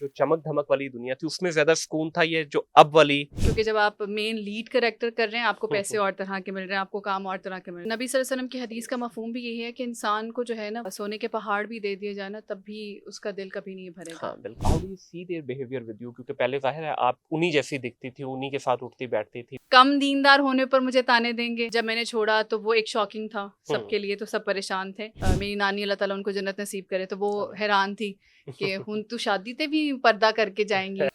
जो चमक धमक वाली दुनिया थी उसमें ज्यादा सुकून था, ये जो अब वाली? क्योंकि जब आप मेन लीड कैरेक्टर कर रहे हैं आपको पैसे और तरह के मिल रहे हैं, आपको काम और तरह के मिल रहे हैं। नबी सल्लल्लाहु अलैहि वसल्लम की हदीस का मफहूम भी यही है कि इंसान को जो है ना सोने के पहाड़ भी दे दिए जाए ना तब भी उसका दिल कभी नहीं भरेगा। हाँ बिल्कुल। How do you see their behaviour with you? क्योंकि पहले जाहिर है आप उन्हीं जैसी दिखती थी, उन्हीं के साथ उठती बैठती थी। कम दीनदार होने पर मुझे ताने देंगे, जब मैंने छोड़ा तो वो एक शॉकिंग था सबके लिए, तो सब परेशान थे। मेरी नानी अल्लाह ताला उनको जन्नत नसीब करे, तो वो हैरान थी कि हुन तू शादी ते भी पर्दा करके जाएंगी।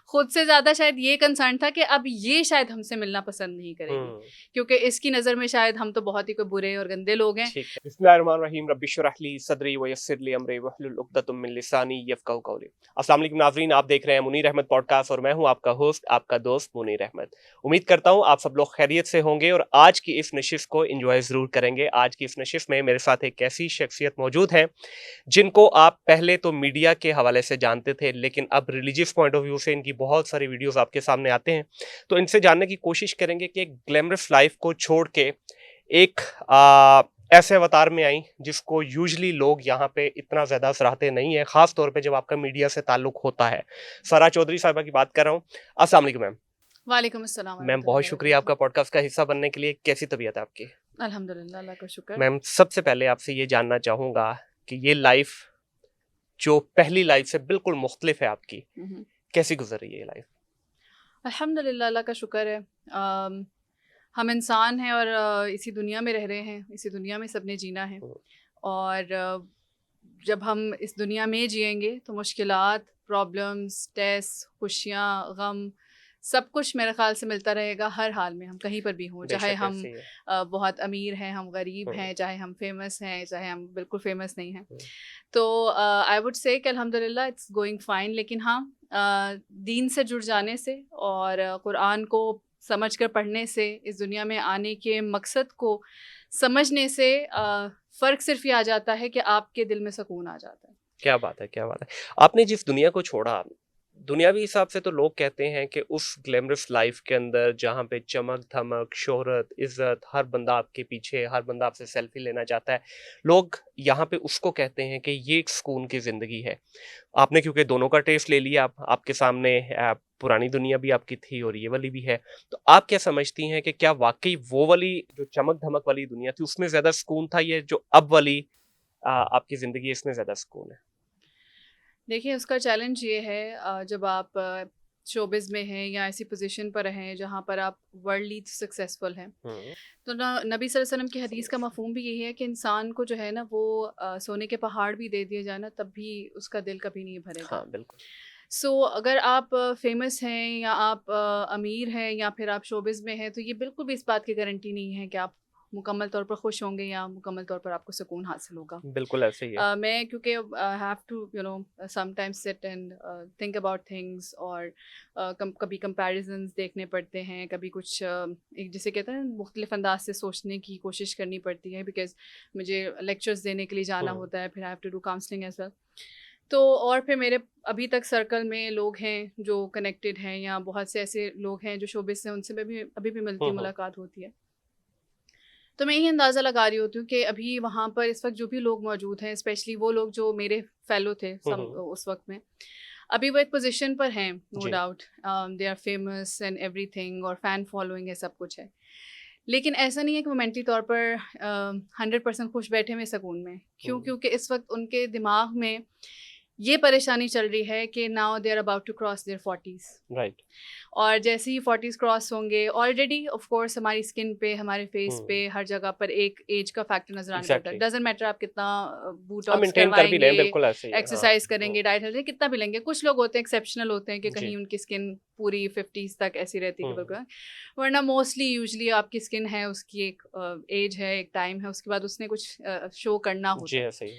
खुद से ज़्यादा शायद ये कंसर्न था कि अब ये शायद हमसे मिलना पसंद नहीं करेगी, क्योंकि इसकी नज़र में शायद हम तो बहुत ही कोई बुरे और गंदे लोग हैं। बिस्मिल्लाहिर्रहमानिर्रहीम, रब्बि इश्रह ली सदरी व यस्सिर ली अमरी वहलुल उक़दतम मिन लिसानी यफ़क़हू क़ौली। अस्सलाम वालेकुम नाज़रीन, आप देख रहे हैं मुनीर अहमद पॉडकास्ट और मैं हूं आपका होस्ट, आपका दोस्त मुनीर अहमद। उम्मीद करता हूं आप सब लोग खैरियत से होंगे और आज की इस नशिस्त को एंजॉय ज़रूर करेंगे। आज की इस नशिस्त में मेरे साथ एक ऐसी शख्सियत मौजूद है जिनको आप पहले तो मीडिया के हवाले से जानते थे, लेकिन अब रिलीजियस पॉइंट ऑफ व्यू से इनकी बहुत सारी वीडियोस आपके सामने आते हैं। तो इनसे जानने की कोशिश करेंगे कि एक ग्लैमरस लाइफ को छोड़ के एक ऐसे अवतार में आई जिसको यूजली लोग यहाँ पे इतना ज़्यादा सराहते नहीं है, ख़ास तौर पे जब आपका मीडिया से ताल्लुक़ होता है। सारा चौधरी साहिबा की बात कर रहा हूँ। अस्सलाम वालेकुम मैम। वालेकुम अस्सलाम। मैम बहुत शुक्रिया आपका पॉडकास्ट का हिस्सा बनने के लिए। कैसी तबीयत है आपकी? अल्हम्दुलिल्लाह, अल्लाह का शुक्र। मैम सबसे पहले आपसे ये जानना चाहूँगा कि ये लाइफ जो पहली लाइफ से बिल्कुल मुख्तलिफ है आपकी, कैसी गुजर रही है ये लाइफ? अल्हम्दुलिल्लाह, अल्लाह का शुक्र है। हम इंसान हैं और इसी दुनिया में रह रहे हैं, इसी दुनिया में सबने जीना है। और जब हम इस दुनिया में जिएंगे तो मुश्किलात, प्रॉब्लम्स, स्ट्रेस, खुशियाँ, गम, सब कुछ मेरे ख़्याल से मिलता रहेगा हर हाल में, हम कहीं पर भी हों, चाहे हम बहुत अमीर हैं, हम गरीब हैं, चाहे हम फेमस हैं, चाहे हम बिल्कुल फेमस नहीं हैं। तो आई वुड से कि अल्हम्दुलिल्लाह इट्स गोइंग फाइन। लेकिन हाँ, दीन से जुड़ जाने से और कुरान को समझ कर पढ़ने से, इस दुनिया में आने के मकसद को समझने से फ़र्क सिर्फ ये आ जाता है कि आपके दिल में सुकून आ जाता है। क्या बात है, क्या बात है। आपने जिस दुनिया को छोड़ा, दुनियावी हिसाब से तो लोग कहते हैं कि उस ग्लैमरस लाइफ के अंदर जहाँ पे चमक धमक, शोहरत, इज्जत, हर बंदा आपके पीछे, हर बंदा आपसे सेल्फी लेना चाहता है, लोग यहाँ पे उसको कहते हैं कि ये एक सुकून की ज़िंदगी है। आपने क्योंकि दोनों का टेस्ट ले लिया, आपके सामने पुरानी दुनिया भी आपकी थी और ये वाली भी है, तो आप क्या समझती हैं कि क्या वाकई वो वाली जो चमक धमक वाली दुनिया थी उसमें ज़्यादा सुकून था, ये जो अब वाली आपकी ज़िंदगी है इसमें ज़्यादा सुकून है? देखिए, उसका चैलेंज ये है, जब आप शोबिज़ में हैं या ऐसी पोजीशन पर हैं जहाँ पर आप वर्ल्डली सक्सेसफुल हैं, तो नबी सल्लल्लाहु अलैहि वसल्लम की हदीस का मफहूम भी यही है कि इंसान को जो है ना वो सोने के पहाड़ भी दे दिए जाए ना तब भी उसका दिल कभी नहीं भरेगा। हाँ बिल्कुल। सो अगर आप फेमस हैं या आप अमीर हैं या फिर आप शोबिज़ में हैं, तो ये बिल्कुल भी इस बात की गारंटी नहीं है कि आप मुकम्मल तौर पर खुश होंगे या मुकम्मल तौर पर आपको सुकून हासिल होगा। बिल्कुल ऐसे ही है। मैं क्योंकि have to sometimes sit and think about things, और कभी कंपैरिजन्स देखने पड़ते हैं, कभी कुछ एक जिसे कहते हैं मुख्तलिफ अंदाज से सोचने की कोशिश करनी पड़ती है, बिकॉज मुझे लेक्चर्स देने के लिए जाना होता है, फिर I have to do counselling as well. तो और फिर मेरे अभी तक सर्कल में लोग हैं जो कनेक्टेड हैं, या बहुत से ऐसे लोग हैं जो शोबिस से उनसे मैं भी अभी भी मिलती मुलाकात होती है। तो मैं यही अंदाज़ा लगा रही होती हूँ कि अभी वहाँ पर इस वक्त जो भी लोग मौजूद हैं, स्पेशली वो लोग जो मेरे फेलो थे उस वक्त में, अभी वो एक पोजीशन पर हैं, no doubt they are famous and everything, और फ़ैन फॉलोइंग है, सब कुछ है। लेकिन ऐसा नहीं है कि वो मेंटली तौर पर 100% खुश बैठे हुए सुकून में। क्यों? क्योंकि इस वक्त उनके दिमाग में ये परेशानी चल रही है कि now they are about to cross their 40s, right. और जैसे ही 40s क्रॉस होंगे, ऑलरेडी ऑफ कोर्स हमारी स्किन पे, हमारे फेस पे, हर जगह पर एक एज का फैक्टर नजर आने लगता है। डजंट मैटर आप कितना बूटॉक्स करवाएंगे, एक्सरसाइज करेंगे, डाइट लेंगे, कितना भी लेंगे। कुछ लोग होते हैं एक्सेप्शनल होते हैं कि कहीं उनकी स्किन पूरी 50s तक ऐसी रहती है बिल्कुल, वरना मोस्टली यूजली आपकी स्किन है, उसकी एक एज है, एक टाइम है, उसके बाद उसने कुछ शो करना होता है।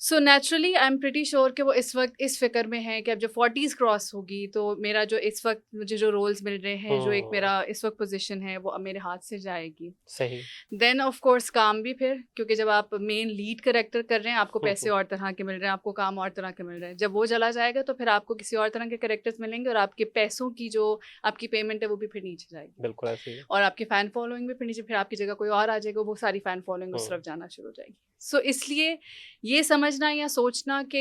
So naturally I am pretty sure कि वो इस वक्त इस फिक्र में है कि अब जब 40s क्रॉस होगी तो मेरा जो इस वक्त मुझे जो रोल्स मिल रहे हैं, जो एक मेरा इस वक्त पोजीशन है, वो अब मेरे हाथ से जाएगी। सही। देन ऑफ कोर्स काम भी, फिर क्योंकि जब आप मेन लीड कैरेक्टर कर रहे हैं आपको पैसे और तरह के मिल रहे हैं, आपको काम और तरह के मिल रहे हैं। जब वो चला जाएगा तो फिर आपको किसी और तरह के कैरेक्टर्स मिलेंगे और आपके पैसों की जो आपकी पेमेंट है वो भी फिर नीचे जाएगी। बिल्कुल ऐसे ही है। और आपकी फ़ैन फॉलोइंग भी फिर नीचे, फिर आपकी जगह कोई और आ जाएगा, वो सारी फ़ैन फॉलोइंग उस तरफ जाना शुरू हो जाएगी। सो इसलिए ये समझना या सोचना कि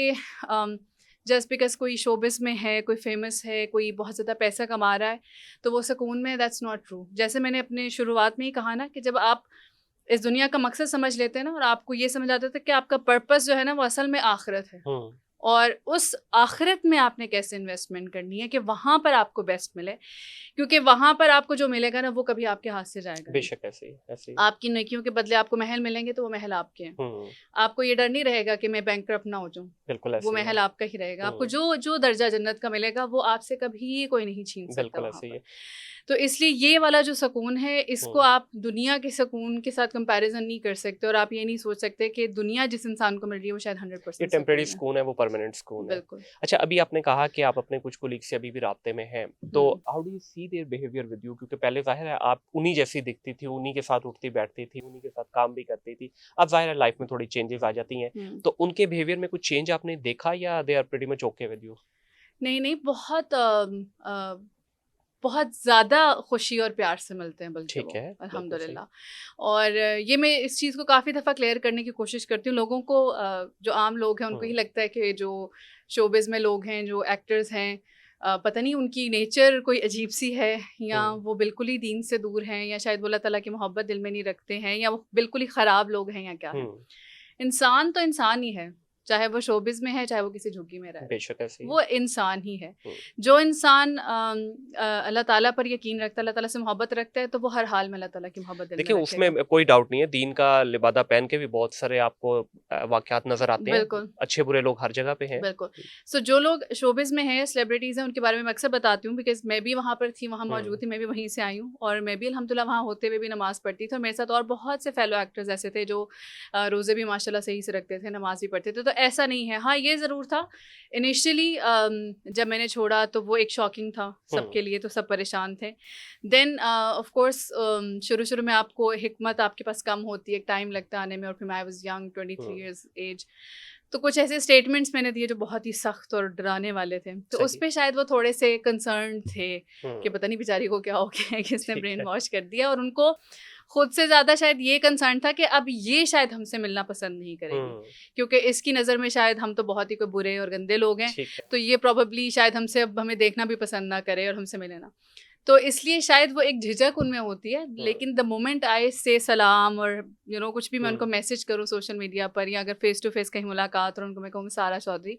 جسٹ بیکاز کوئی شوبز میں ہے, کوئی فیمس ہے, کوئی بہت زیادہ پیسہ کما رہا ہے تو وہ سکون میں, دیٹس ناٹ ٹرو. جیسے میں نے اپنے شروعات میں ہی کہا نا کہ جب آپ اس دنیا کا مقصد سمجھ لیتے ہیں نا, اور آپ کو یہ سمجھ آتا ہے کہ آپ کا پرپس جو ہے نا وہ اصل میں آخرت ہے, اور اس آخرت میں آپ نے کیسے انویسٹمنٹ کرنی ہے کہ وہاں پر آپ کو بیسٹ ملے, کیونکہ وہاں پر آپ کو جو ملے گا نا وہ کبھی آپ کے ہاتھ سے جائے گا. بے شک ایسے ہی آپ کی نیکیوں کے بدلے آپ کو محل ملیں گے تو وہ محل آپ کے ہیں. آپ کو یہ ڈر نہیں رہے گا کہ میں بینکرپٹ نہ ہو جاؤں, بالکل وہ محل آپ کا ہی رہے گا. آپ کو جو درجہ جنت کا ملے گا وہ آپ سے کبھی کوئی نہیں چھین سکتا وہاں پر. تو اس لیے یہ والا جو سکون ہے اس کو آپ دنیا کے سکون کے ساتھ کمپیریزن نہیں کر سکتے, اور آپ یہ نہیں سوچ سکتے کہ دنیا جس انسان کو مل رہی ہے وہ شاید 100% یہ ٹیمپریری سکون ہے, وہ پرماننٹ سکون ہے. بالکل. اچھا, ابھی آپ نے کہا کہ آپ اپنے کچھ کولیگ سے ابھی بھی رابطے میں ہیں, تو how do you see their behaviour with you, کیونکہ پہلے ظاہر ہے آپ انہی جیسی دکھتی تھی, انہی کے ساتھ اٹھتی بیٹھتی تھی, انہی کے ساتھ کام بھی کرتی تھی, اب ظاہر ہے لائف میں تھوڑی چینجز آ جاتی ہیں, تو ان کے بیہیویئر میں کچھ چینج آپ نے دیکھا یا they are pretty much okay with you? نہیں, بہت زیادہ خوشی اور پیار سے ملتے ہیں بلکہ وہ, الحمدللہ. اور یہ میں اس چیز کو کافی دفعہ کلیئر کرنے کی کوشش کرتی ہوں. لوگوں کو, جو عام لوگ ہیں ان کو ہی لگتا ہے کہ جو شوبز میں لوگ ہیں, جو ایکٹرز ہیں, پتہ نہیں ان کی نیچر کوئی عجیب سی ہے, یا وہ بالکل ہی دین سے دور ہیں, یا شاید وہ اللہ تعالیٰ کی محبت دل میں نہیں رکھتے ہیں, یا وہ بالکل ہی خراب لوگ ہیں, یا کیا ہے. انسان تو انسان ہی ہے, چاہے وہ شوبز میں ہے, چاہے وہ کسی جھگی میں رہے, وہ انسان ہی ہے. جو انسان اللہ تعالیٰ پر یقین رکھتا ہے, اللہ تعالیٰ سے محبت رکھتا ہے, تو وہ ہر حال میں اللہ تعالیٰ کی محبت دل میں رکھے گا. دیکھیں, اس میں کوئی ڈاؤٹ نہیں ہے, دین کا لبادہ پہن کے بھی بہت سارے آپ کو واقعات نظر آتے ہیں. بالکل, اچھے برے لوگ ہر جگہ پہ ہیں. بالکل. سو جو لوگ شوبز میں ہیں, سیلیبریٹیز ہیں, ان کے بارے میں میں اکثر بتاتی ہوں, بیکاز میں بھی وہاں پر تھی, وہاں موجود تھی, میں بھی وہیں سے آئی ہوں, اور میں بھی الحمدللہ وہاں ہوتے ہوئے بھی نماز پڑھتی تھی, اور میرے ساتھ اور بہت سے فیلو ایکٹرز ایسے تھے جو روزے بھی ماشاء اللہ صحیح سے رکھتے تھے, نماز بھی پڑھتے تھے. تو ایسا نہیں ہے. ہاں, یہ ضرور تھا انیشلی جب میں نے چھوڑا تو وہ ایک شاکنگ تھا سب کے لیے, تو سب پریشان تھے. دین آف کورس شروع میں آپ کو حکمت آپ کے پاس کم ہوتی ہے, ایک ٹائم لگتا ہے آنے میں, اور پھر میں I was young 23 years age, تو کچھ ایسے اسٹیٹمنٹس میں نے دیے جو بہت ہی سخت اور ڈرانے والے تھے. تو اس پہ شاید وہ تھوڑے سے کنسرن تھے کہ پتہ نہیں بیچاری کو کیا ہو گیا ہے, کس نے برین واش کر دیا, اور ان کو خود سے زیادہ شاید یہ کنسرن تھا کہ اب یہ شاید ہم سے ملنا پسند نہیں کرے گی, کیونکہ اس کی نظر میں شاید ہم تو بہت ہی کوئی برے اور گندے لوگ ہیں, تو یہ پروبیبلی شاید ہم سے اب ہمیں دیکھنا بھی پسند نہ کرے اور ہم سے ملے نا. تو اس لیے شاید وہ ایک جھجک ان میں ہوتی ہے. لیکن دا مومنٹ آئی سے سلام, اور کچھ بھی میں ان کو میسج کروں سوشل میڈیا پر, یا اگر فیس ٹو فیس کہیں ملاقات, اور ان کو میں کہوں سارا چودھری,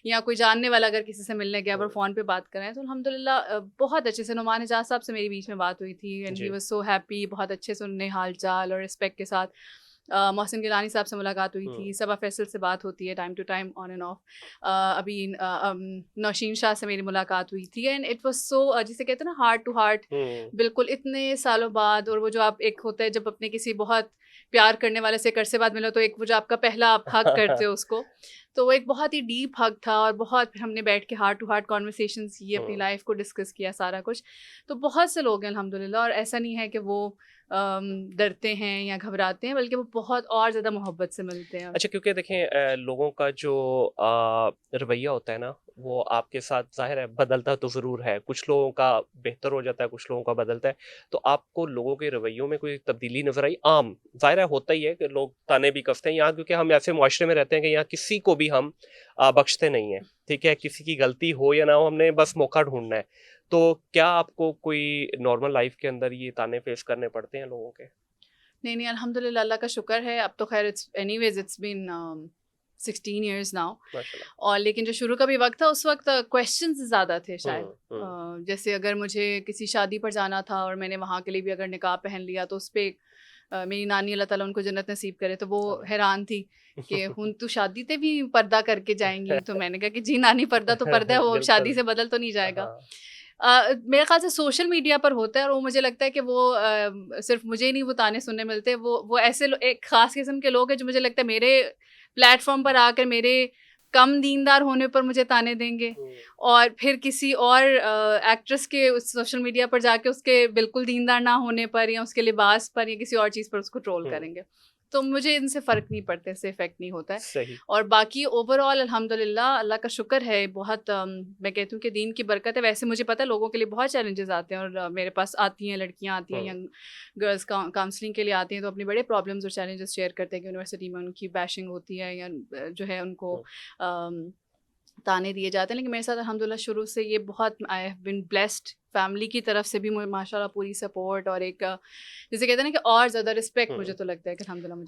یا کوئی جاننے والا اگر کسی سے ملنے گیا اور فون پہ بات کریں, تو الحمدللہ بہت اچھے سے نعمان حجاز صاحب سے میری بیچ میں بات ہوئی تھی, and he was so happy, بہت اچھے سے انہوں نے حال چال اور رسپیکٹ کے ساتھ. محسن گیلانی صاحب سے ملاقات ہوئی تھی, صبا فیصل سے بات ہوتی ہے time to time on and off. ابھی نوشین شاہ سے میری ملاقات ہوئی تھی, اینڈ اٹ واز سو, جسے کہتے ہیں نا ہارٹ ٹو ہارٹ, بالکل اتنے سالوں بعد. اور وہ جو آپ ایک ہوتا ہے جب اپنے کسی بہت پیار کرنے والے سے ایک عرصے بعد ملو, تو ایک وہ جو آپ کا پہلا آپ حگ کرتے ہو اس کو, تو وہ ایک بہت ہی ڈیپ حگ تھا, اور بہت پھر ہم نے بیٹھ کے ہارٹ ٹو ہارٹ کانورسیشنز کی, اپنی لائف کو ڈسکس کیا سارا کچھ. تو بہت سے لوگ ہیں الحمدللہ, اور ایسا نہیں ہے کہ وہ ڈرتے ہیں یا گھبراتے ہیں, بلکہ وہ بہت اور زیادہ محبت سے ملتے ہیں. اچھا, کیونکہ دیکھیں لوگوں کا جو رویہ ہوتا ہے نا, وہ آپ کے ساتھ ظاہر ہے بدلتا تو ضرور ہے, کچھ لوگوں کا بہتر ہو جاتا ہے, کچھ لوگوں کا بدلتا ہے. تو آپ کو لوگوں کے رویوں میں کوئی تبدیلی نظر آئی؟ عام ظاہر ہے ہوتا ہی ہے کہ لوگ تانے بھی کستے ہیں یہاں, کیونکہ ہم ایسے معاشرے میں رہتے ہیں کہ یہاں کسی کو بھی ہم بخشتے نہیں ہیں, ٹھیک ہے, کسی کی غلطی ہو یا نہ ہو, ہم نے بس موقع ڈھونڈنا ہے. تو کیا آپ کو کوئی نارمل لائف کے اندر یہ تانے فیس کرنے پڑتے ہیں لوگوں کے؟ نہیں, الحمدللہ اللہ کا شکر ہے, اب تو خیر anyways it's been 16 years now. اور لیکن جو شروع کا بھی وقت تھا, اس وقت کویشچنز زیادہ تھے شاید. جیسے اگر مجھے کسی شادی پر جانا تھا اور میں نے وہاں کے لیے بھی اگر نقاب پہن لیا, تو اس پہ میری نانی اللہ تعالیٰ ان کو جنت نصیب کرے, تو وہ حیران تھی کہ ہن تو شادی تے بھی پردہ کر کے جائیں گی. تو میں نے کہا کہ جی نانی, پردہ تو پردہ ہے, وہ شادی سے بدل تو نہیں جائے گا. میرے خیال سے سوشل میڈیا پر ہوتا ہے, اور وہ مجھے لگتا ہے کہ وہ صرف مجھے ہی نہیں وہ تانے سننے ملتے, وہ ایسے ایک خاص قسم کے لوگ ہیں جو مجھے لگتا ہے میرے پلیٹ فارم پر آ کر میرے کم دیندار ہونے پر مجھے تانے دیں گے, اور پھر کسی اور ایکٹریس کے سوشل میڈیا پر جا کے اس کے بالکل دیندار نہ ہونے پر, یا اس کے لباس پر, یا کسی اور چیز پر اس کو ٹرول کریں گے. تو مجھے ان سے فرق نہیں پڑتا, اس سے افیکٹ نہیں ہوتا ہے. اور باقی اوور آل الحمدللہ اللہ کا شکر ہے, بہت میں کہتی ہوں کہ دین کی برکت ہے. ویسے مجھے پتہ ہے لوگوں کے لیے بہت چیلنجز آتے ہیں, اور میرے پاس آتی ہیں لڑکیاں آتی ہیں, ینگ گرلس کاؤنسلنگ کے لیے آتی ہیں, تو اپنے بڑے پرابلمس اور چیلنجز شیئر کرتے ہیں کہ یونیورسٹی میں ان کی بیشنگ ہوتی ہے, یا جو ہے ان کو ताने दिए जाते हैं, लेकिन मेरे साथ अल्हम्दुलिल्लाह शुरू से ये बहुत I have been blessed, family की तरफ से भी मुझे माशाल्लाह पूरी सपोर्ट और एक जिसे कहते हैं ना कि और ज़्यादा रिस्पेक्ट मुझे तो लगता है कि अल्हम्दुलिल्लाह मुझे